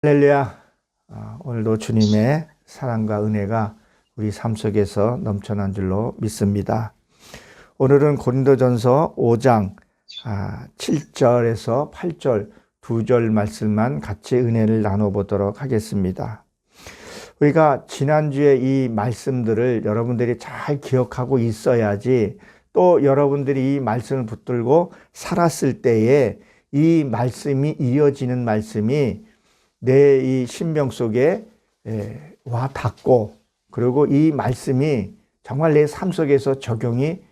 할렐루야. 오늘도 주님의 사랑과 은혜가 우리 삶 속에서 넘쳐난 줄로 믿습니다. 오늘은 고린도전서 5장 7절에서 8절 두 절 말씀만 같이 은혜를 나눠보도록 하겠습니다. 우리가 지난주에 이 말씀들을 여러분들이 잘 기억하고 있어야지 또 여러분들이 이 말씀을 붙들고 살았을 때에 이 말씀이 이어지는 말씀이 내 이 심령 속에 와 닿고, 그리고 이 말씀이 정말 내 삶 속에서 적용이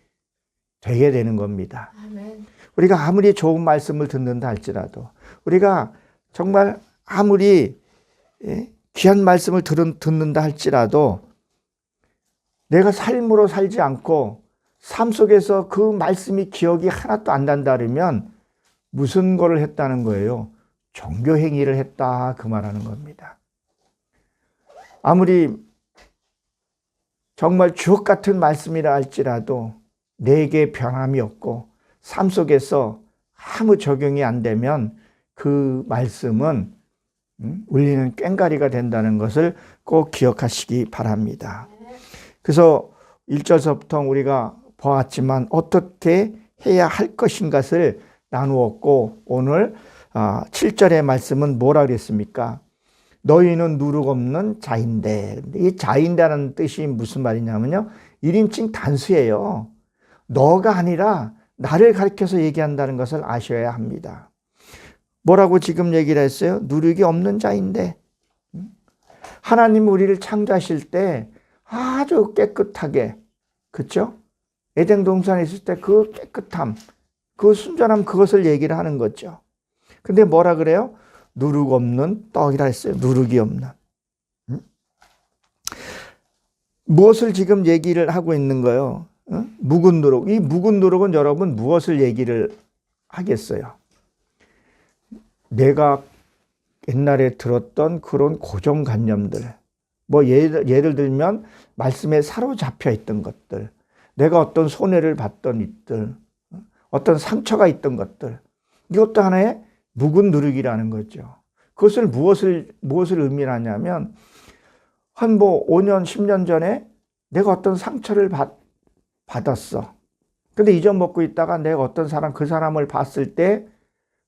되게 되는 겁니다. 아멘. 우리가 아무리 좋은 말씀을 듣는다 할지라도, 우리가 정말 아무리 귀한 말씀을 듣는다 할지라도 내가 삶으로 살지 않고 삶 속에서 그 말씀이 기억이 하나도 안 난다 그러면 무슨 거를 했다는 거예요? 종교 행위를 했다, 그 말하는 겁니다. 아무리 정말 주옥 같은 말씀이라 할지라도 내게 변함이 없고 삶 속에서 아무 적용이 안 되면 그 말씀은 울리는 꽹과리가 된다는 것을 꼭 기억하시기 바랍니다. 그래서 1절서부터 우리가 보았지만 어떻게 해야 할 것인가를 나누었고, 오늘 7절의 말씀은 뭐라 그랬습니까? 너희는 누룩 없는 자인데. 이 자인다는 뜻이 무슨 말이냐면요, 1인칭 단수예요. 너가 아니라 나를 가리켜서 얘기한다는 것을 아셔야 합니다. 뭐라고 지금 얘기를 했어요? 누룩이 없는 자인데. 하나님 우리를 창조하실 때 아주 깨끗하게, 그렇죠? 에덴 동산에 있을 때 그 깨끗함, 그 순전함, 그것을 얘기를 하는 거죠. 근데 뭐라 그래요? 누룩 없는 떡이라 했어요. 누룩이 없는. 무엇을 지금 얘기를 하고 있는 거예요? 묵은 누룩. 이 묵은 누룩은 여러분 무엇을 얘기를 하겠어요? 내가 옛날에 들었던 그런 고정관념들, 뭐 예를 들면 말씀에 사로잡혀 있던 것들, 내가 어떤 손해를 봤던 일들, 어떤 상처가 있던 것들, 이것도 하나의 묵은 누룩이라는 거죠. 그것을 무엇을 의미하냐면, 한 5년, 10년 전에 내가 어떤 상처를 받았어. 근데 잊어먹고 있다가 내가 어떤 사람, 그 사람을 봤을 때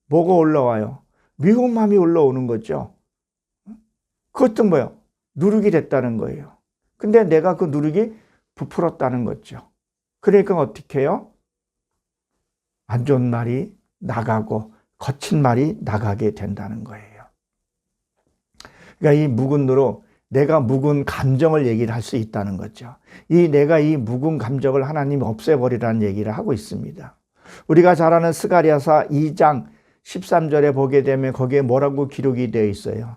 뭐가 올라와요? 미움감이 올라오는 거죠. 그것도 뭐예요? 누룩이 됐다는 거예요. 근데 내가 그 누룩이 부풀었다는 거죠. 그러니까 어떻게 해요? 안 좋은 말이 나가고 거친 말이 나가게 된다는 거예요. 그러니까 이 묵은 누룩, 내가 묵은 감정을 얘기를 할 수 있다는 거죠. 내가 이 묵은 감정을 하나님이 없애버리라는 얘기를 하고 있습니다. 우리가 잘 아는 스가랴서 2장 13절에 보게 되면 거기에 뭐라고 기록이 되어 있어요?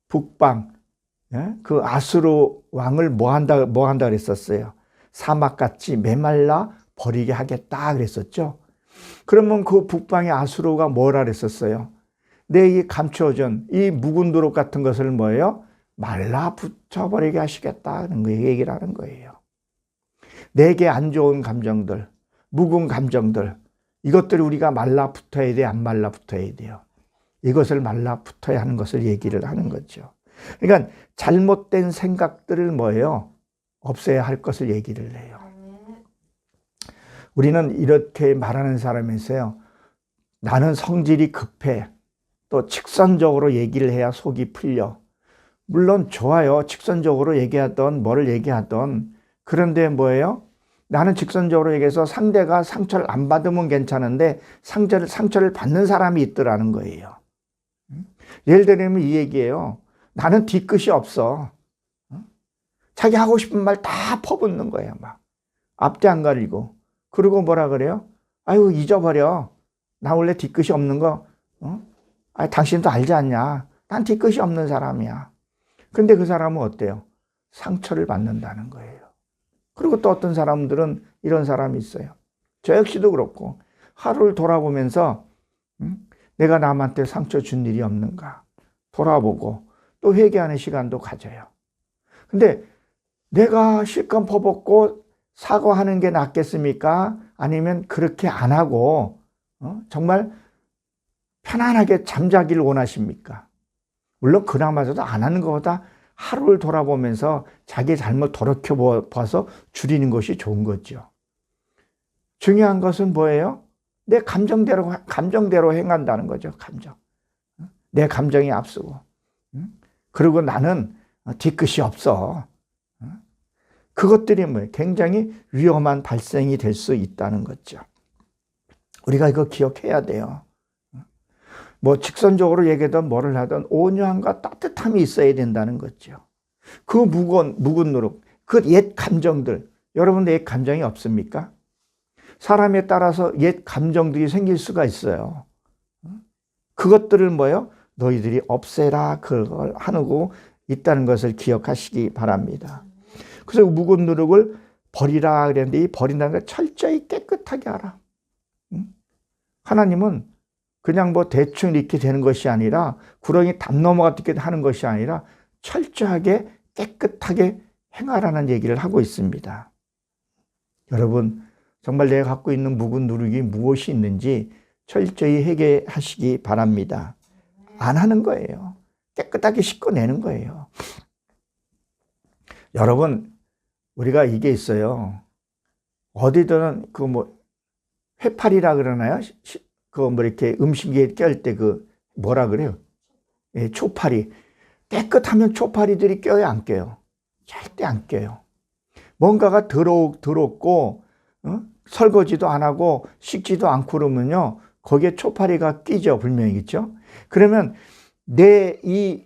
북방, 그 아수르 왕을 뭐 한다 그랬었어요? 사막같이 메말라 버리게 하겠다 그랬었죠. 그러면 그 북방의 아수르가 뭐라 그랬었어요? 내 이 감추어진 이 묵은 누룩 같은 것을 뭐예요? 말라 붙여버리게 하시겠다는 거 얘기를 하는 거예요. 내게 안 좋은 감정들, 묵은 감정들, 이것들이 우리가 말라 붙어야 돼, 안 말라 붙어야 돼요? 이것을 말라 붙어야 하는 것을 얘기를 하는 거죠. 그러니까 잘못된 생각들을 뭐예요? 없애야 할 것을 얘기를 해요. 우리는 이렇게 말하는 사람에서요, 나는 성질이 급해. 또 직선적으로 얘기를 해야 속이 풀려. 물론 좋아요. 직선적으로 얘기하던 뭐를 얘기하던. 그런데 뭐예요? 나는 직선적으로 얘기해서 상대가 상처를 안 받으면 괜찮은데 상처를 받는 사람이 있더라는 거예요. 예를 들면 이 얘기예요. 나는 뒤끝이 없어. 자기 하고 싶은 말 다 퍼붓는 거예요. 막 앞뒤 안 가리고. 그리고 뭐라 그래요? 아유, 잊어버려. 나 원래 뒤끝이 없는 거, 당신도 알지 않냐? 난 뒤끝이 없는 사람이야. 근데 그 사람은 어때요? 상처를 받는다는 거예요. 그리고 또 어떤 사람들은 이런 사람이 있어요. 저 역시도 그렇고, 하루를 돌아보면서 내가 남한테 상처 준 일이 없는가 돌아보고 또 회개하는 시간도 가져요. 근데 내가 실컷 퍼붓고 사과하는 게 낫겠습니까? 아니면 그렇게 안 하고 정말 편안하게 잠자기를 원하십니까? 물론 그나마도 안 하는 것보다 하루를 돌아보면서 자기의 잘못 돌이켜봐서 줄이는 것이 좋은 거죠. 중요한 것은 뭐예요? 내 감정대로 행한다는 거죠. 감정. 내 감정이 앞서고. 그리고 나는 뒤끝이 없어. 그것들이 뭐예요? 굉장히 위험한 발생이 될 수 있다는 거죠. 우리가 이거 기억해야 돼요. 뭐 직선적으로 얘기하든 뭐를 하든 온유함과 따뜻함이 있어야 된다는 거죠. 그 묵은 누룩, 그 옛 감정들, 여러분들 옛 감정이 없습니까? 사람에 따라서 옛 감정들이 생길 수가 있어요. 그것들을 뭐예요? 너희들이 없애라, 그걸 하고 있다는 것을 기억하시기 바랍니다. 그래서 묵은 누룩을 버리라 그랬는데, 이 버린다는 걸 철저히 깨끗하게 하라. 하나님은 그냥 뭐 대충 이렇게 되는 것이 아니라, 구렁이 담 넘어가게 하는 것이 아니라 철저하게 깨끗하게 행하라는 얘기를 하고 있습니다. 여러분, 정말 내가 갖고 있는 묵은 누룩이 무엇이 있는지 철저히 회개하시기 바랍니다. 안 하는 거예요. 깨끗하게 씻어내는 거예요. 여러분, 우리가 이게 있어요. 어디든 그 뭐 회팔이라 그러나요? 그 뭐 이렇게 음식에 껴일 때 그 뭐라 그래요? 예, 초파리. 깨끗하면 초파리들이 껴요, 안 껴요? 절대 안 껴요. 뭔가가 더럽고 설거지도 안 하고 씻지도 않고 그러면요, 거기에 초파리가 끼죠, 분명히겠죠. 그러면 내 이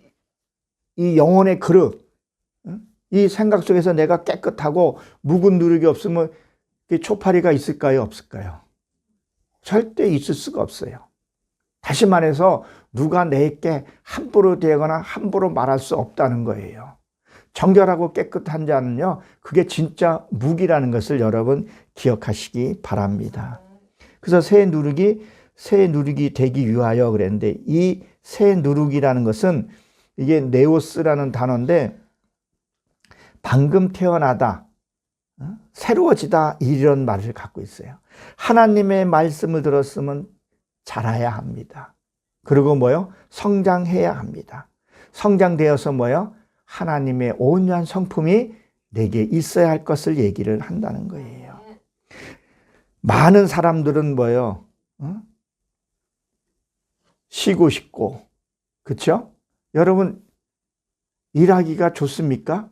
영혼의 그릇, 이 생각 속에서 내가 깨끗하고 묵은 누룩이 없으면 초파리가 있을까요, 없을까요? 절대 있을 수가 없어요. 다시 말해서 누가 내게 함부로 대거나 함부로 말할 수 없다는 거예요. 정결하고 깨끗한 자는요, 그게 진짜 묵이라는 것을 여러분 기억하시기 바랍니다. 그래서 새 누룩이 되기 위하여 그랬는데, 이 새 누룩이라는 것은 이게 네오스라는 단어인데, 방금 태어나다, 새로워지다, 이런 말을 갖고 있어요. 하나님의 말씀을 들었으면 자라야 합니다. 그리고 뭐요? 성장해야 합니다. 성장되어서 뭐요? 하나님의 온유한 성품이 내게 있어야 할 것을 얘기를 한다는 거예요. 많은 사람들은 뭐요? 쉬고 싶고, 그렇죠? 여러분, 일하기가 좋습니까?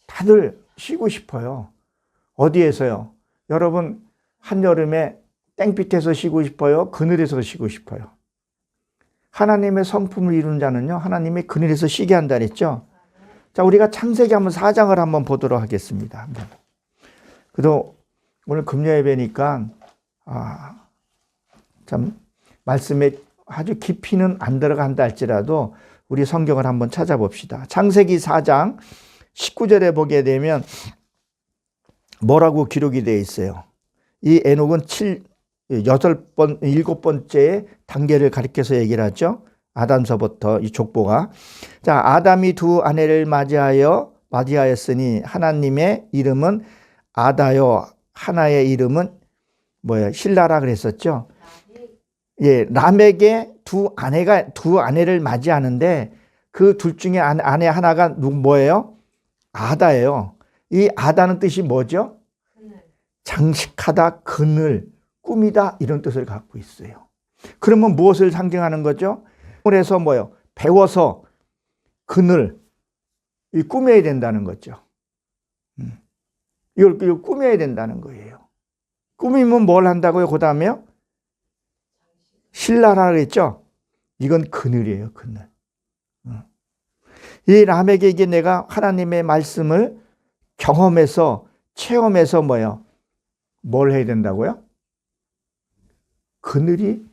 다들 쉬고 싶어요. 어디에서요? 여러분, 한여름에 땡빛에서 쉬고 싶어요? 그늘에서 쉬고 싶어요? 하나님의 성품을 이루는 자는요, 하나님의 그늘에서 쉬게 한다 그랬죠? 자, 우리가 창세기 한번 4장을 한번 보도록 하겠습니다. 그래도 오늘 금요 예배니까, 참, 말씀에 아주 깊이는 안 들어간다 할지라도 우리 성경을 한번 찾아봅시다. 창세기 4장 19절에 보게 되면 뭐라고 기록이 되어 있어요? 이 에녹은 7번째 단계를 가리켜서 얘기를 하죠. 아담서부터 이 족보가. 자, 아담이 두 아내를 맞이하였으니 하나님의 이름은 아다요, 하나의 이름은 뭐예요? 실라라 그랬었죠. 예, 람에게 두 아내를 맞이하는데 그 둘 중에 아내 하나가 뭐예요? 아다예요. 이 아다는 뜻이 뭐죠? 장식하다, 그늘, 꿈이다, 이런 뜻을 갖고 있어요. 그러면 무엇을 상징하는 거죠? 그래서 뭐예요? 배워서 그늘, 이 꾸며야 된다는 거죠. 이걸 꾸며야 된다는 거예요. 꾸미면 뭘 한다고요? 그 다음에요? 신라라 그랬죠? 이건 그늘이에요, 그늘. 이 람에게 이게 내가 하나님의 말씀을 경험해서, 체험해서 뭐예요? 뭘 해야 된다고요? 그늘이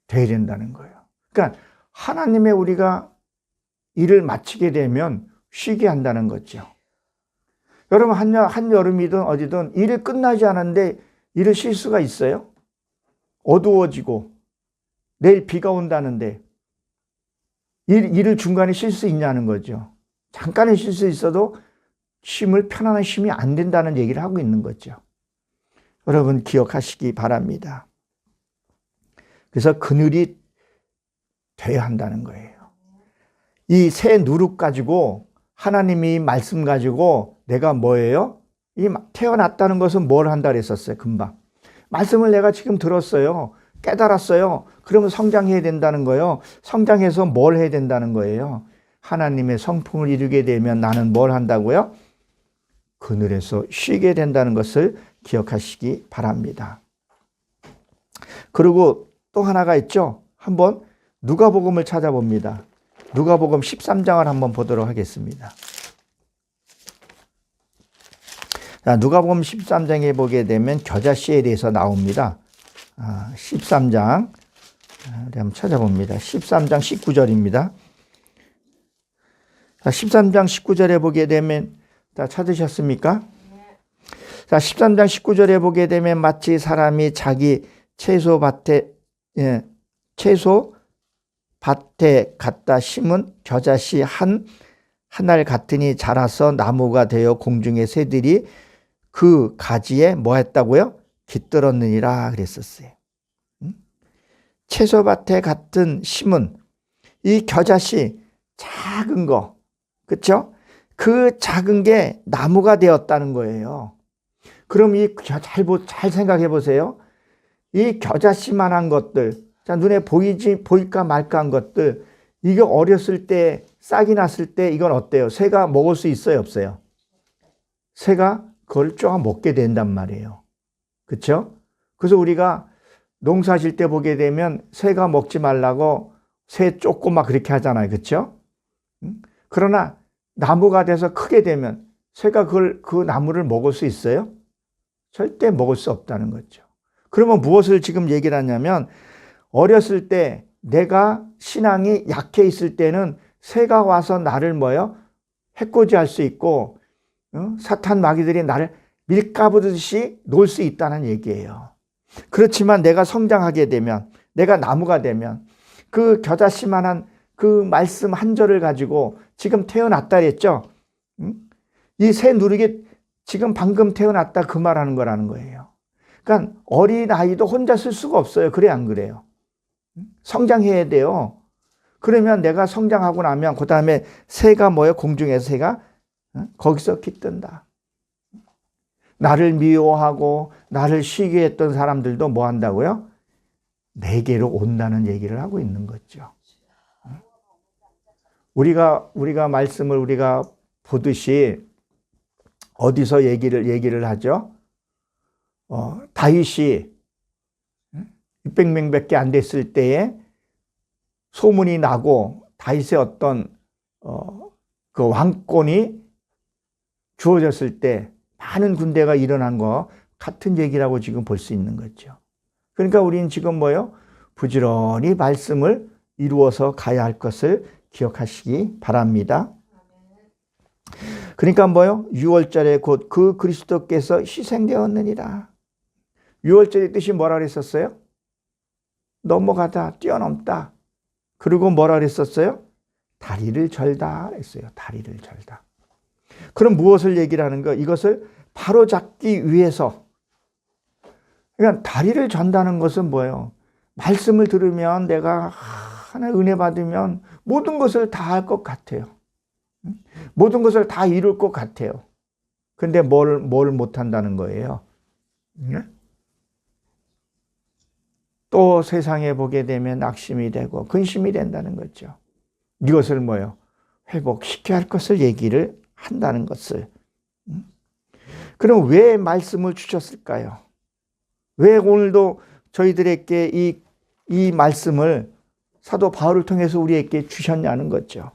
돼야 된다는 거예요. 그러니까 하나님의 우리가 일을 마치게 되면 쉬게 한다는 거죠. 여러분, 한여름이든 어디든 일이 끝나지 않았는데 일을 쉴 수가 있어요? 어두워지고 내일 비가 온다는데 일을 중간에 쉴 수 있냐는 거죠. 잠깐은 쉴 수 있어도 편안한 쉼이 안 된다는 얘기를 하고 있는 거죠. 여러분 기억하시기 바랍니다. 그래서 그늘이 돼야 한다는 거예요. 이 새 누룩 가지고 하나님이 말씀 가지고 내가 뭐예요? 이 태어났다는 것은 뭘 한다 그랬었어요. 금방. 말씀을 내가 지금 들었어요. 깨달았어요. 그러면 성장해야 된다는 거예요. 성장해서 뭘 해야 된다는 거예요. 하나님의 성품을 이루게 되면 나는 뭘 한다고요? 그늘에서 쉬게 된다는 것을 기억하시기 바랍니다. 그리고 또 하나가 있죠. 한번 누가복음을 찾아봅니다. 누가복음 13장을 한번 보도록 하겠습니다. 자, 누가복음 13장에 보게 되면 겨자씨에 대해서 나옵니다. 13장 한번 찾아봅니다. 13장 19절입니다. 13장 19절에 보게 되면 다 찾으셨습니까? 자, 13장 19절에 보게 되면 마치 사람이 자기 채소밭에 갖다 심은 겨자씨 한 알 같으니 자라서 나무가 되어 공중의 새들이 그 가지에 뭐 했다고요? 깃들었느니라 그랬었어요. 채소밭에 같은 심은 이 겨자씨 작은 거, 그렇죠? 그 작은 게 나무가 되었다는 거예요. 그럼 잘 생각해 보세요. 이 겨자씨만한 것들, 자, 눈에 보일까 말까 한 것들, 이게 어렸을 때, 싹이 났을 때 이건 어때요? 새가 먹을 수 있어요, 없어요? 새가 그걸 쪼아 먹게 된단 말이에요. 그렇죠? 그래서 우리가 농사질 때 보게 되면 새가 먹지 말라고 새 쫓고 막 그렇게 하잖아요. 그렇죠? 그러나 나무가 돼서 크게 되면 새가 그 나무를 먹을 수 있어요? 절대 먹을 수 없다는 거죠. 그러면 무엇을 지금 얘기를 하냐면 어렸을 때 내가 신앙이 약해 있을 때는 새가 와서 나를 해코지할 수 있고 사탄 마귀들이 나를 밀가부르듯이 놓을 수 있다는 얘기예요. 그렇지만 내가 성장하게 되면 내가 나무가 되면 그 겨자씨만한 그 말씀 한 절을 가지고 지금 태어났다 그랬죠. 이 새 누룩이 지금 방금 태어났다 그 말하는 거라는 거예요. 그러니까 어린아이도 혼자 쓸 수가 없어요. 그래 안 그래요? 성장해야 돼요. 그러면 내가 성장하고 나면 그 다음에 새가 공중에서 새가 거기서 깃든다. 나를 미워하고 나를 쉬게 했던 사람들도 뭐 한다고요? 내게로 온다는 얘기를 하고 있는 거죠. 우리가 말씀을 우리가 보듯이 어디서 얘기를 하죠? 다윗이 600명밖에 안 됐을 때에 소문이 나고 다윗의 어떤 그 왕권이 주어졌을 때 많은 군대가 일어난 거 같은 얘기라고 지금 볼 수 있는 거죠. 그러니까 우리는 지금 부지런히 말씀을 이루어서 가야 할 것을 기억하시기 바랍니다. 그러니까 6월절에 곧 그 그리스도께서 희생되었느니라. 6월절의 뜻이 뭐라 그랬었어요? 넘어가다, 뛰어넘다. 그리고 뭐라 그랬었어요? 다리를 절다 했어요. 다리를 절다. 그럼 무엇을 얘기를 하는 거? 이것을 바로잡기 위해서. 그러니까 다리를 전다는 것은 뭐예요? 말씀을 들으면 내가 하나 은혜 받으면 모든 것을 다 할 것 같아요. 모든 것을 다 이룰 것 같아요. 근데 뭘 못한다는 거예요? 또 세상에 보게 되면 낙심이 되고 근심이 된다는 거죠. 이것을 회복시켜야 할 것을 얘기를 한다는 것을. 그럼 왜 말씀을 주셨을까요? 왜 오늘도 저희들에게 이 말씀을 사도 바울을 통해서 우리에게 주셨냐는 거죠.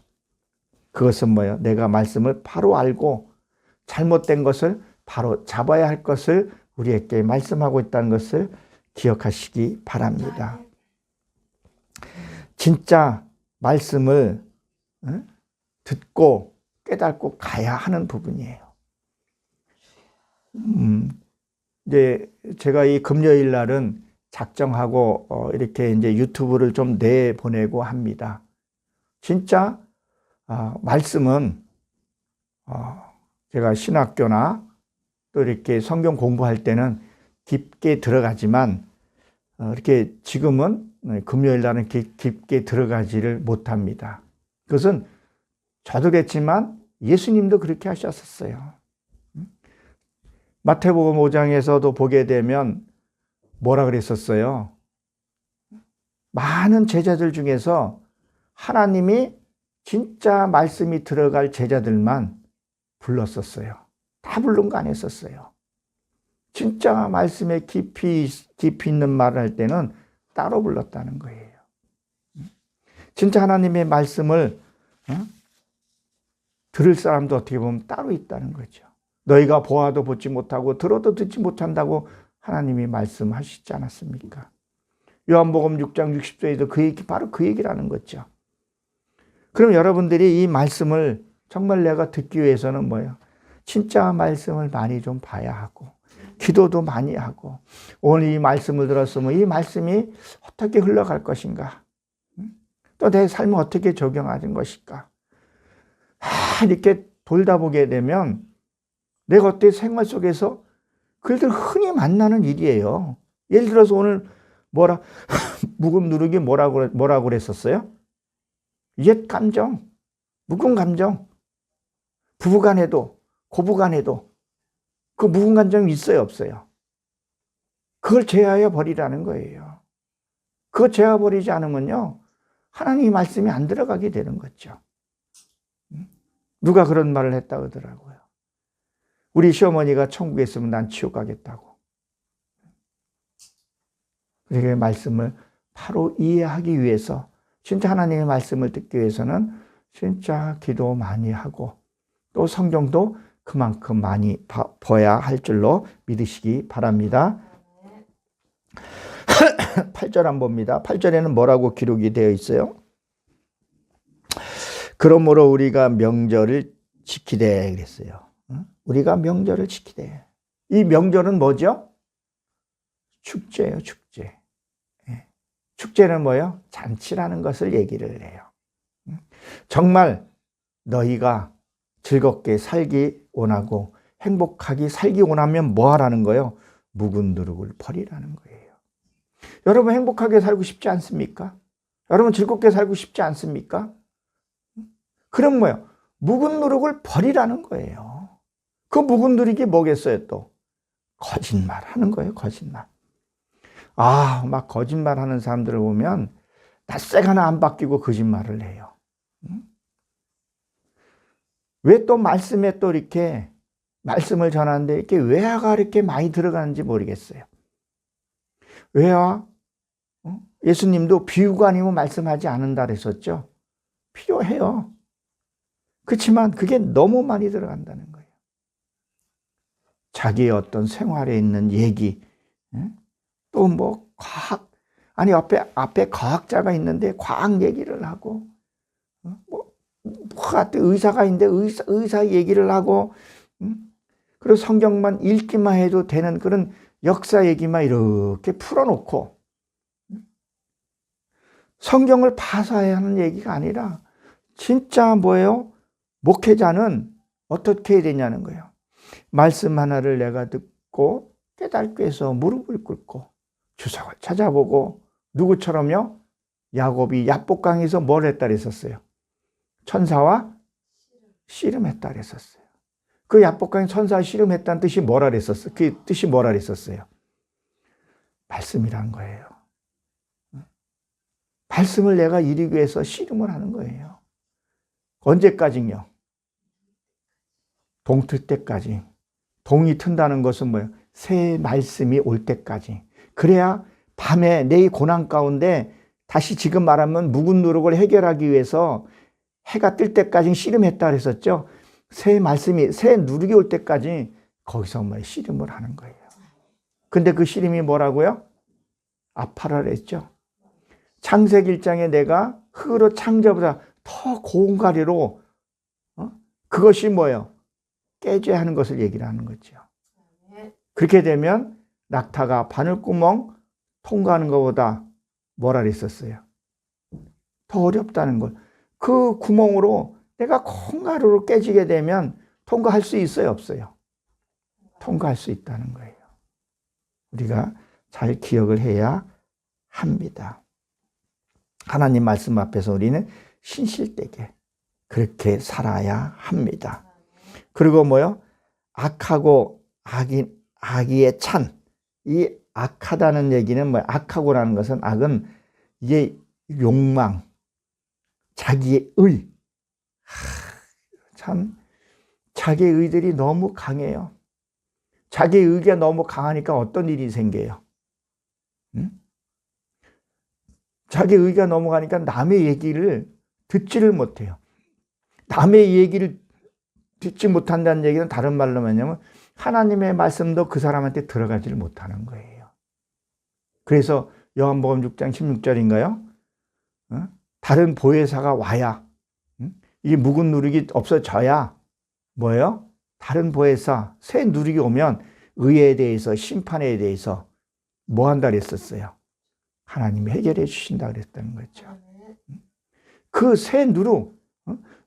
그것은 내가 말씀을 바로 알고 잘못된 것을 바로 잡아야 할 것을 우리에게 말씀하고 있다는 것을 기억하시기 바랍니다. 진짜 말씀을 듣고 깨닫고 가야 하는 부분이에요. 이제 제가 이 금요일 날은 작정하고 이렇게 이제 유튜브를 좀 내보내고 합니다. 진짜 말씀은 제가 신학교나 또 이렇게 성경 공부할 때는 깊게 들어가지만 이렇게 지금은 금요일 날은 깊게 들어가지를 못합니다. 그것은 저도 그랬지만 예수님도 그렇게 하셨었어요. 마태복음 5장에서도 보게 되면 뭐라 그랬었어요? 많은 제자들 중에서 하나님이 진짜 말씀이 들어갈 제자들만 불렀었어요. 다 부른 거 아니었었어요. 진짜 말씀에 깊이 있는 말을 할 때는 따로 불렀다는 거예요. 진짜 하나님의 말씀을 들을 사람도 어떻게 보면 따로 있다는 거죠. 너희가 보아도 보지 못하고 들어도 듣지 못한다고 하나님이 말씀하시지 않았습니까? 요한복음 6장 60절에도 그 얘기, 바로 그 얘기라는 거죠. 그럼 여러분들이 이 말씀을 정말 내가 듣기 위해서는 뭐예요? 진짜 말씀을 많이 좀 봐야 하고, 기도도 많이 하고, 오늘 이 말씀을 들었으면 이 말씀이 어떻게 흘러갈 것인가? 또 내 삶을 어떻게 적용하는 것일까? 이렇게 돌다 보게 되면 내가 어떻게 생활 속에서 그들 흔히 만나는 일이에요. 예를 들어서 오늘 묵은 누룩이 뭐라고 그랬었어요? 옛 감정, 묵은 감정. 부부간에도, 고부간에도 그 묵은 감정이 있어요, 없어요? 그걸 제하여 버리라는 거예요. 그거 제하여 버리지 않으면요, 하나님의 말씀이 안 들어가게 되는 거죠. 누가 그런 말을 했다고 하더라고요. 우리 시어머니가 천국에 있으면 난 지옥 가겠다고. 그러니까 말씀을 바로 이해하기 위해서, 진짜 하나님의 말씀을 듣기 위해서는 진짜 기도 많이 하고 또 성경도 그만큼 많이 봐야 할 줄로 믿으시기 바랍니다. 8절 한번 봅니다. 8절에는 뭐라고 기록이 되어 있어요? 그러므로 우리가 명절을 지키되 그랬어요. 우리가 명절을 지키되. 이 명절은 뭐죠? 축제예요, 축제. 축제는 뭐예요? 잔치라는 것을 얘기를 해요. 정말 너희가 즐겁게 살기 원하고 행복하게 살기 원하면 뭐 하라는 거예요? 묵은 누룩을 버리라는 거예요. 여러분 행복하게 살고 싶지 않습니까? 여러분 즐겁게 살고 싶지 않습니까? 그럼 뭐예요? 묵은 누룩을 버리라는 거예요. 그 묵은 누룩이 뭐겠어요 또? 거짓말 하는 거예요, 거짓말. 막 거짓말 하는 사람들을 보면 낯색 하나 안 바뀌고 거짓말을 해요. 왜 또 말씀에 또 이렇게 말씀을 전하는데 이렇게 외화가 이렇게 많이 들어가는지 모르겠어요. 외화, 예수님도 비유가 아니면 말씀하지 않는다 그랬었죠. 필요해요. 그렇지만 그게 너무 많이 들어간다는 거예요. 자기의 어떤 생활에 있는 얘기, 또 뭐 과학, 아니 앞에 과학자가 있는데 과학 얘기를 하고, 의사가 있는데 의사 얘기를 하고, 그리고 성경만 읽기만 해도 되는 그런 역사 얘기만 이렇게 풀어놓고, 성경을 파사해야 하는 얘기가 아니라 진짜 뭐예요? 목회자는 어떻게 해야 되냐는 거예요. 말씀 하나를 내가 듣고 깨닫기 위해서 무릎을 꿇고 주석을 찾아보고, 누구처럼요? 야곱이 야복강에서 뭘 했다 그랬었어요? 천사와 씨름했다 그랬었어요. 그 야복강에 천사와 씨름했다는 뜻이 뭐라 그랬었어요? 그 뜻이 뭐라 그랬었어요? 말씀이란 거예요. 말씀을 내가 이루기 위해서 씨름을 하는 거예요. 언제까지요? 동 틀 때까지. 동이 튼다는 것은 뭐예요? 새 말씀이 올 때까지. 그래야 밤에 내 고난 가운데 다시 지금 말하면 묵은 누룩을 해결하기 위해서 해가 뜰 때까지 씨름했다 그랬었죠. 새 말씀이, 새 누룩이 올 때까지 거기서 뭐 씨름을 하는 거예요. 근데 그 씨름이 뭐라고요? 아파라 그랬죠. 창세기 1장에 내가 흙으로 창조보다 더 고운 가리로 그것이 뭐예요? 깨져야 하는 것을 얘기를 하는 거죠. 그렇게 되면 낙타가 바늘구멍 통과하는 것보다 뭐라 그랬었어요? 더 어렵다는 걸. 그 구멍으로 내가 콩가루로 깨지게 되면 통과할 수 있어요, 없어요? 통과할 수 있다는 거예요. 우리가 잘 기억을 해야 합니다. 하나님 말씀 앞에서 우리는 신실되게, 그렇게 살아야 합니다. 그리고 뭐요? 악하고 악의에 찬. 이 악하다는 얘기는 뭐야? 악하고라는 것은 악은 이게 욕망, 자기의 의. 참 자기의 의들이 너무 강해요. 자기의 의가 너무 강하니까 어떤 일이 생겨요? 응? 자기의 의가 너무 가니까 남의 얘기를 듣지를 못해요. 남의 얘기를 듣지 못한다는 얘기는 다른 말로 뭐냐면 하나님의 말씀도 그 사람한테 들어가지를 못하는 거예요. 그래서 요한복음 6장 16절인가요? 다른 보혜사가 와야, 이 묵은 누룩이 없어져야 뭐예요? 다른 보혜사, 새 누룩이 오면 의에 대해서, 심판에 대해서 뭐 한다 그랬었어요? 하나님이 해결해 주신다 그랬다는 거죠. 그 새 누룩,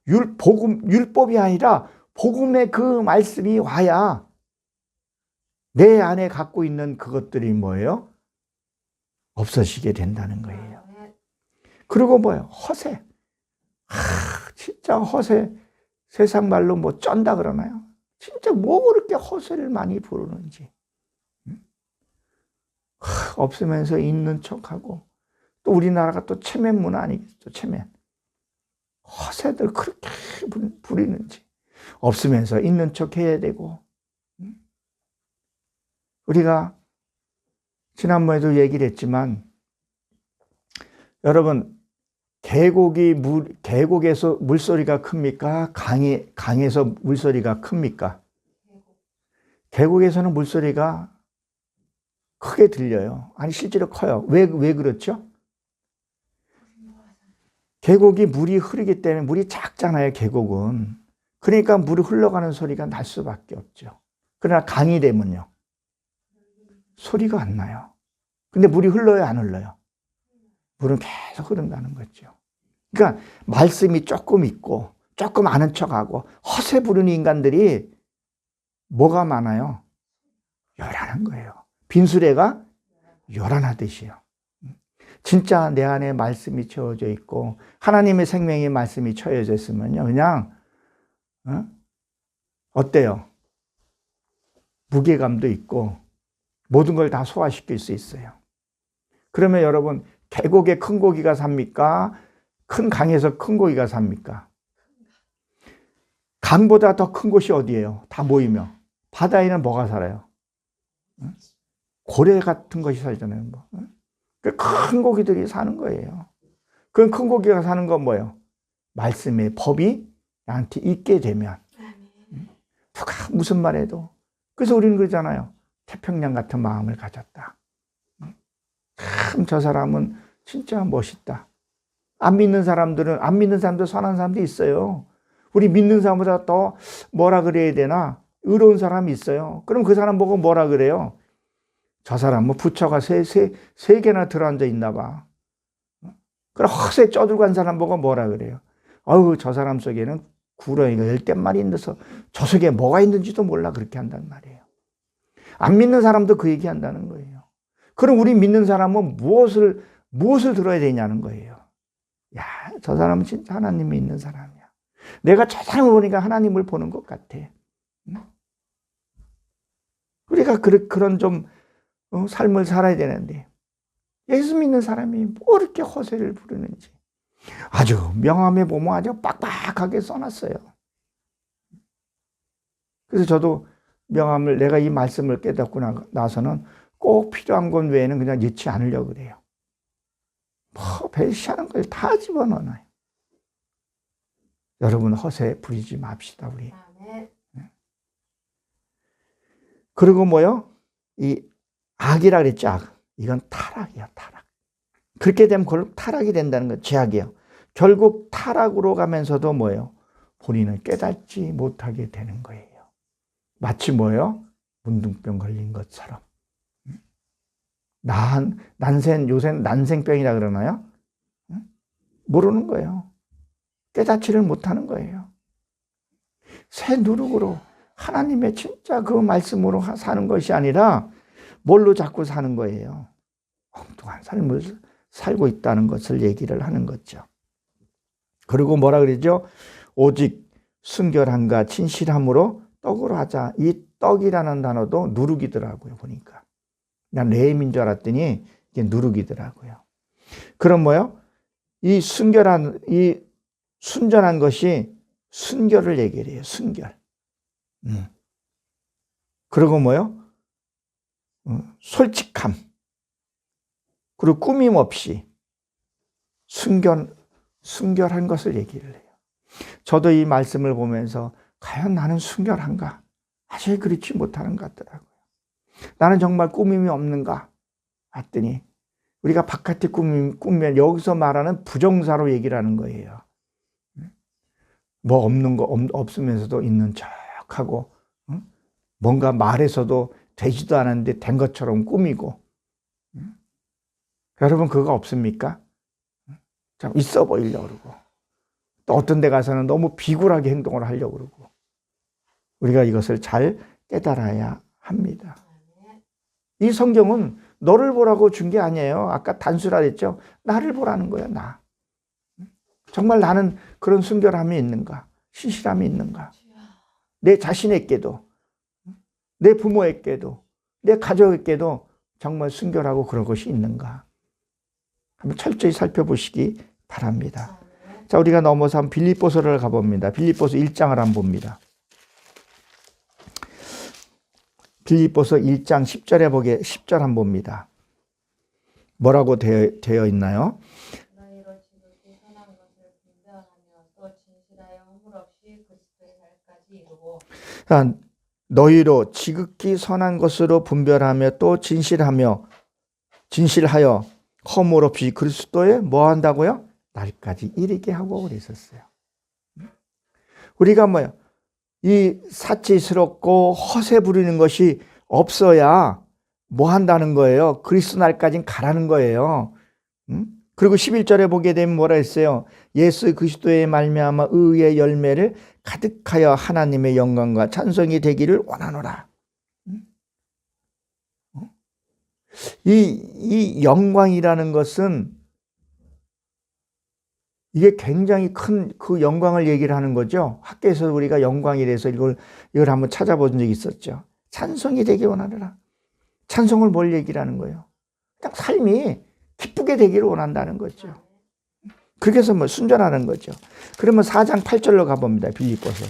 율법이 아니라 복음의 그 말씀이 와야 내 안에 갖고 있는 그것들이 뭐예요? 없어지게 된다는 거예요. 그리고 뭐예요? 허세. 진짜 허세. 세상 말로 뭐 쩐다 그러나요? 진짜 뭐 그렇게 허세를 많이 부르는지. 없으면서 있는 척하고, 또 우리나라가 또 체면 문화 아니겠죠? 체면. 허세들 그렇게 부리는지. 없으면서 있는 척 해야 되고. 우리가 지난번에도 얘기를 했지만, 여러분, 계곡에서 물소리가 큽니까? 강에서 물소리가 큽니까? 계곡에서는 물소리가 크게 들려요. 아니, 실제로 커요. 왜 그렇죠? 계곡이 물이 흐르기 때문에, 물이 작잖아요, 계곡은. 그러니까 물이 흘러가는 소리가 날 수밖에 없죠. 그러나 강이 되면요, 소리가 안 나요. 근데 물이 흘러요, 안 흘러요? 물은 계속 흐른다는 거죠. 그러니까 말씀이 조금 있고 조금 아는 척하고 허세 부르는 인간들이 뭐가 많아요? 요란한 거예요. 빈수레가 요란하듯이요. 진짜 내 안에 말씀이 채워져 있고 하나님의 생명의 말씀이 채워져 있으면요, 그냥 어때요? 무게감도 있고 모든 걸 다 소화시킬 수 있어요. 그러면 여러분, 계곡에 큰 고기가 삽니까? 큰 강에서 큰 고기가 삽니까? 강보다 더 큰 곳이 어디예요? 다 모이면. 바다에는 뭐가 살아요? 고래 같은 것이 살잖아요. 뭐. 큰 고기들이 사는 거예요. 그럼 큰 고기가 사는 건 뭐예요? 말씀의 법이 나한테 있게 되면. 누가 무슨 말해도. 그래서 우리는 그러잖아요. 태평양 같은 마음을 가졌다. 참 저 사람은 진짜 멋있다. 안 믿는 사람도 선한 사람도 있어요. 우리 믿는 사람보다 더 뭐라 그래야 되나? 의로운 사람이 있어요. 그럼 그 사람 보고 뭐라 그래요? 저 사람은 부처가 세 개나 들어앉아 있나 봐. 그럼 허세 쪄들고 간 사람 보고 뭐라 그래요? 어우, 저 사람 속에는 구렁이가 10댓마리 있는데서 저 속에 뭐가 있는지도 몰라. 그렇게 한단 말이에요. 안 믿는 사람도 그 얘기 한다는 거예요. 그럼 우리 믿는 사람은 무엇을 들어야 되냐는 거예요. 야, 저 사람은 진짜 하나님이 있는 사람이야. 내가 저 사람을 보니까 하나님을 보는 것 같아. 우리가 그런 좀 삶을 살아야 되는데, 예수 믿는 사람이 뭐 이렇게 허세를 부르는지. 아주 명함에 보면 아주 빡빡하게 써놨어요. 그래서 저도 명함을, 내가 이 말씀을 깨닫고 나서는 꼭 필요한 것 외에는 그냥 넣지 않으려고 그래요. 뭐 배시하는 걸 다 집어넣어요. 여러분, 허세 부리지 맙시다, 우리. 그리고 뭐요? 이 악이라 그랬죠, 악. 이건 타락이야, 타락. 그렇게 되면 결국 타락이 된다는 건 죄악이에요. 결국 타락으로 가면서도 뭐예요? 본인은 깨닫지 못하게 되는 거예요. 마치 뭐예요? 문둥병 걸린 것처럼. 요새는 난생병이라 그러나요? 모르는 거예요. 깨닫지를 못하는 거예요. 새 누룩으로 하나님의 진짜 그 말씀으로 사는 것이 아니라 뭘로 자꾸 사는 거예요. 엉뚱한 삶을 살고 있다는 것을 얘기를 하는 거죠. 그리고 뭐라 그러죠? 오직 순결함과 진실함으로 떡으로 하자. 이 떡이라는 단어도 누룩이더라고요. 보니까. 난 레임인 줄 알았더니 이게 누룩이더라고요. 그럼 뭐요? 이 순전한 것이 순결을 얘기를 해요. 순결. 그리고 뭐요? 솔직함. 그리고 꾸밈 없이 순결한 것을 얘기를 해요. 저도 이 말씀을 보면서 과연 나는 순결한가? 사실 그렇지 못하는 것 같더라고요. 나는 정말 꾸밈이 없는가? 봤더니 우리가 바깥에 꾸미면 여기서 말하는 부정사로 얘기를 하는 거예요. 뭐 없는 거 없으면서도 있는 척하고 뭔가 말해서도 되지도 않았는데 된 것처럼 꾸미고. 여러분 그거 없습니까? 참 있어 보이려고 그러고 또 어떤 데 가서는 너무 비굴하게 행동을 하려고 그러고. 우리가 이것을 잘 깨달아야 합니다. 이 성경은 너를 보라고 준 게 아니에요. 아까 단순하랬죠. 나를 보라는 거예요. 나. 정말 나는 그런 순결함이 있는가? 신실함이 있는가? 내 자신에게도, 내 부모에게도, 내 가족에게도 정말 순결하고 그런 것이 있는가? 한번 철저히 살펴보시기 바랍니다. 자, 우리가 넘어서 한번 빌립보서를 가봅니다. 빌립보서 1장을 한번 봅니다. 빌립보서 1장 10절 한번 봅니다. 뭐라고 되어 있나요? 너희로 지극히 선한 것을 분별하며 또 진실하여 허물 없이 그리스도의 날까지 이루고. 너희로 지극히 선한 것으로 분별하며 또 진실하여 허물 없이 그리스도에 뭐 한다고요? 날까지 이르게 하고 그랬었어요. 우리가 뭐요? 이 사치스럽고 허세 부리는 것이 없어야 뭐 한다는 거예요? 그리스도 날까지는 가라는 거예요. 그리고 11절에 보게 되면 뭐라 했어요? 예수 그리스도의 말미암아 의의 열매를 가득하여 하나님의 영광과 찬송이 되기를 원하노라. 이 영광이라는 것은 이게 굉장히 큰 그 영광을 얘기를 하는 거죠. 학교에서 우리가 영광에 대해서 이걸 한번 찾아본 적이 있었죠. 찬송이 되기 원하노라. 찬송을 뭘 얘기를 하는 거예요? 그냥 삶이 기쁘게 되기를 원한다는 거죠. 그렇게 해서 뭐 순전하는 거죠. 그러면 4장 8절로 가봅니다. 빌립보서.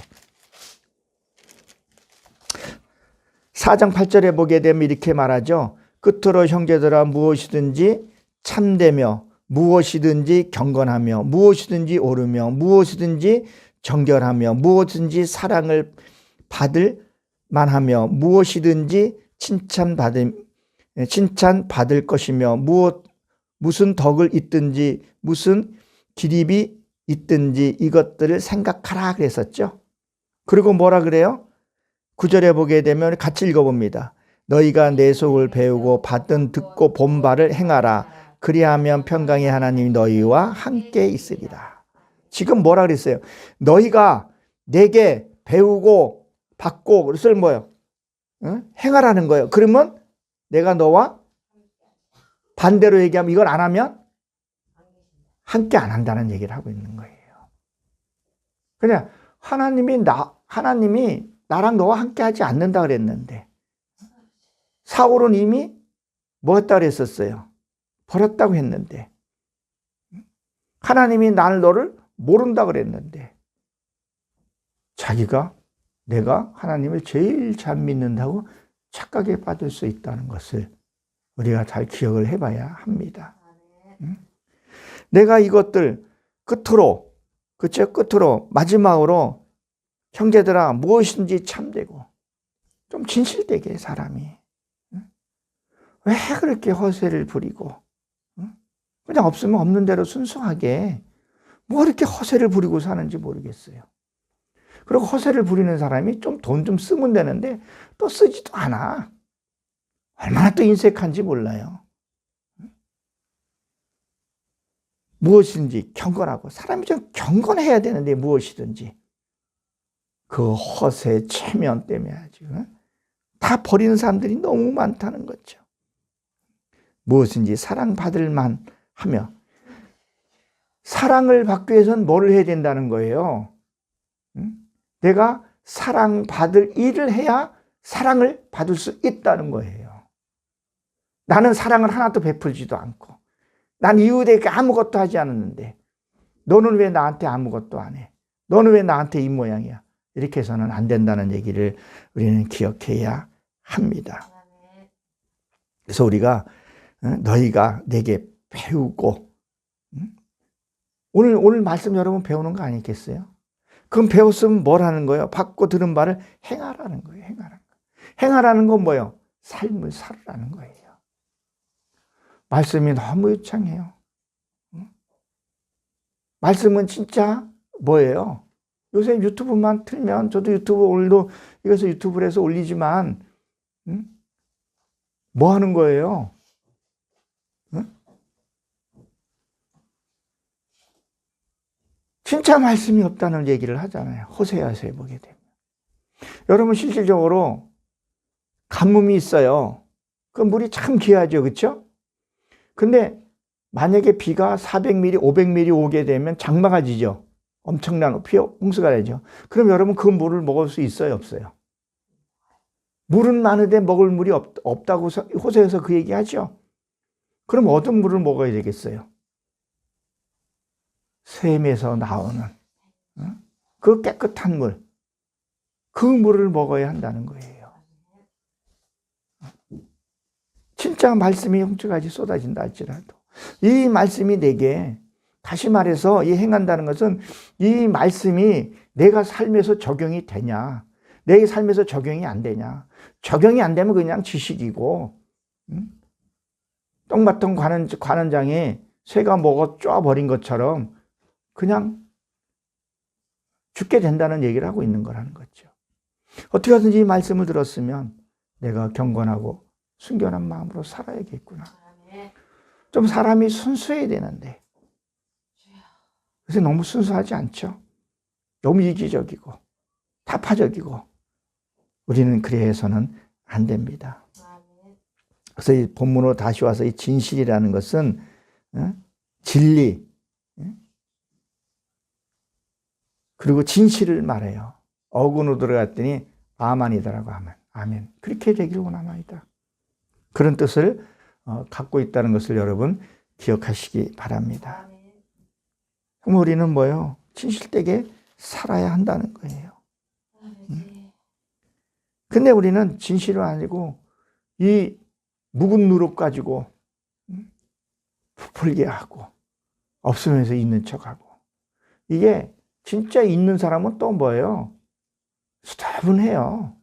4장 8절에 보게 되면 이렇게 말하죠. 끝으로 형제들아 무엇이든지 참되며 무엇이든지 경건하며 무엇이든지 옳으며 무엇이든지 정결하며 무엇이든지 사랑을 받을 만하며 무엇이든지 칭찬받을 것이며 무슨 덕을 있든지 무슨 기립이 있든지 이것들을 생각하라 그랬었죠. 그리고 뭐라 그래요? 9절에 보게 되면 같이 읽어봅니다. 너희가 내 속을 배우고 받든 듣고 본 바를 행하라. 그리하면 평강의 하나님이 너희와 함께 있으리라. 지금 뭐라 그랬어요? 너희가 내게 배우고 받고 그것을 뭐예요? 행하라는 거예요. 그러면 내가 너와 반대로 얘기하면 이걸 안 하면 함께 안 한다는 얘기를 하고 있는 거예요. 그냥 하나님이 나랑 너와 함께 하지 않는다 그랬는데 사울은 이미 뭐 했다 그랬었어요? 버렸다고 했는데 하나님이 너를 모른다 그랬는데 자기가 내가 하나님을 제일 잘 믿는다고 착각에 빠질 수 있다는 것을 우리가 잘 기억을 해봐야 합니다. 내가 이것들 끝으로 마지막으로 형제들아 무엇인지 참되고 좀 진실되게 사람이 왜 그렇게 허세를 부리고 그냥 없으면 없는 대로 순수하게 뭐 이렇게 허세를 부리고 사는지 모르겠어요. 그리고 허세를 부리는 사람이 좀 돈 좀 쓰면 되는데 또 쓰지도 않아. 얼마나 또 인색한지 몰라요. 무엇인지 경건하고 사람이 좀 경건해야 되는데 무엇이든지 그 허세 체면 때문에 아주 다 버리는 사람들이 너무 많다는 거죠. 무엇인지 사랑받을 만하며 사랑을 받기 위해서는 뭐를 해야 된다는 거예요? 내가 사랑받을 일을 해야 사랑을 받을 수 있다는 거예요. 나는 사랑을 하나도 베풀지도 않고 난 이웃에게 아무것도 하지 않았는데 너는 왜 나한테 아무것도 안 해? 너는 왜 나한테 이 모양이야? 이렇게 해서는 안 된다는 얘기를 우리는 기억해야 합니다. 그래서 우리가 너희가 내게 배우고 오늘 말씀 여러분 배우는 거 아니겠어요? 그럼 배웠으면 뭘 하는 거예요? 받고 들은 바를 행하라는 거예요. 행하라는 건 뭐예요? 삶을 살으라는 거예요. 말씀이 너무 유창해요. 말씀은 진짜 뭐예요? 요새 유튜브만 틀면 저도 유튜브 오늘도 이것을 유튜브로 해서 올리지만 뭐 하는 거예요? 진짜 말씀이 없다는 얘기를 하잖아요. 호세아서에 보게 되면. 여러분 실질적으로 가뭄이 있어요. 그 물이 참 귀하죠. 그렇죠? 근데 만약에 비가 400mm, 500mm 오게 되면 장마가 지죠. 엄청난 홍수가 되죠. 그럼 여러분 그 물을 먹을 수 있어요? 없어요? 물은 많은데 먹을 물이 없다고 호세아서 그 얘기하죠. 그럼 어떤 물을 먹어야 되겠어요? 샘에서 나오는 그 깨끗한 물, 그 물을 먹어야 한다는 거예요. 진짜 말씀이 형제같이 쏟아진다 할지라도 이 말씀이 내게, 다시 말해서 이 행한다는 것은 이 말씀이 내가 삶에서 적용이 되냐, 내 삶에서 적용이 안 되냐. 적용이 안 되면 그냥 지식이고 똥마통 관원장이 새가 먹어 쪼아버린 것처럼 그냥 죽게 된다는 얘기를 하고 있는 거라는 거죠. 어떻게 하든지 이 말씀을 들었으면 내가 경건하고 순결한 마음으로 살아야겠구나. 좀 사람이 순수해야 되는데 그래서 너무 순수하지 않죠. 너무 이기적이고 타파적이고 우리는 그래서는 안 됩니다. 그래서 이 본문으로 다시 와서 이 진실이라는 것은 진리 그리고 진실을 말해요. 어근으로 들어갔더니 아만이더라고. 아멘. 그렇게 되기를 원합니다. 그런 뜻을 갖고 있다는 것을 여러분 기억하시기 바랍니다. 그럼 우리는 뭐예요? 진실되게 살아야 한다는 거예요. 근데 우리는 진실은 아니고 이 묵은 누룩 가지고 부풀게 하고 없으면서 있는 척하고, 이게 진짜 있는 사람은 또 뭐예요? 수다분해요.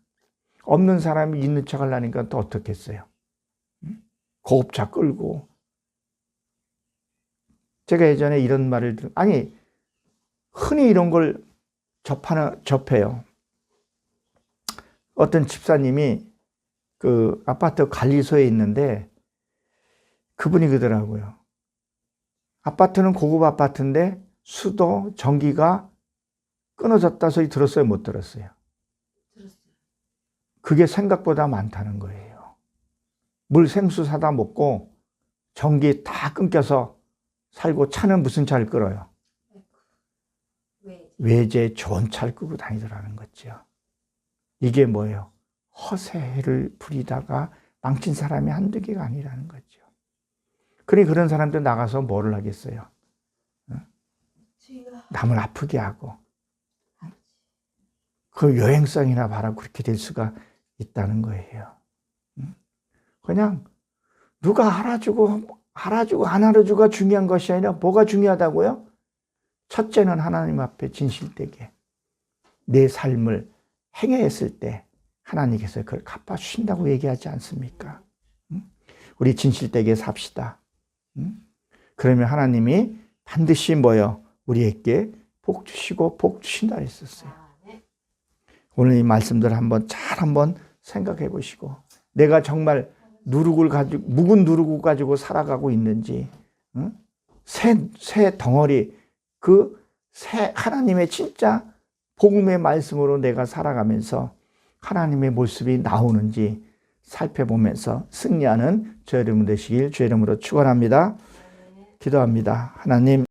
없는 사람이 있는 척 하려니까 또 어떻겠어요? 고급차 끌고. 제가 예전에 이런 말을 흔히 이런 걸 접해요. 어떤 집사님이 그 아파트 관리소에 있는데 그분이 그러더라고요. 아파트는 고급 아파트인데 수도, 전기가 끊어졌다 소리 들었어요? 못 들었어요? 들었어요. 그게 생각보다 많다는 거예요. 물 생수 사다 먹고 전기 다 끊겨서 살고 차는 무슨 차를 끌어요? 외제 좋은 차를 끌고 다니더라는 거죠. 이게 뭐예요? 허세를 부리다가 망친 사람이 한두 개가 아니라는 거죠. 그런 사람들 나가서 뭐를 하겠어요? 남을 아프게 하고 그 여행성이나 봐라 그렇게 될 수가 있다는 거예요. 그냥 누가 알아주고 안 알아주고가 중요한 것이 아니라 뭐가 중요하다고요? 첫째는 하나님 앞에 진실되게 내 삶을 행했을 때 하나님께서 그걸 갚아주신다고 얘기하지 않습니까? 우리 진실되게 삽시다. 그러면 하나님이 반드시 뭐요? 우리에게 복 주시고 복 주신다 했었어요. 오늘 이 말씀들 한번 생각해 보시고, 내가 정말 묵은 누룩을 가지고 살아가고 있는지, 새 덩어리, 하나님의 진짜 복음의 말씀으로 내가 살아가면서 하나님의 모습이 나오는지 살펴보면서 승리하는 저 여러분 되시길 주 이름으로 축원합니다. 기도합니다. 하나님,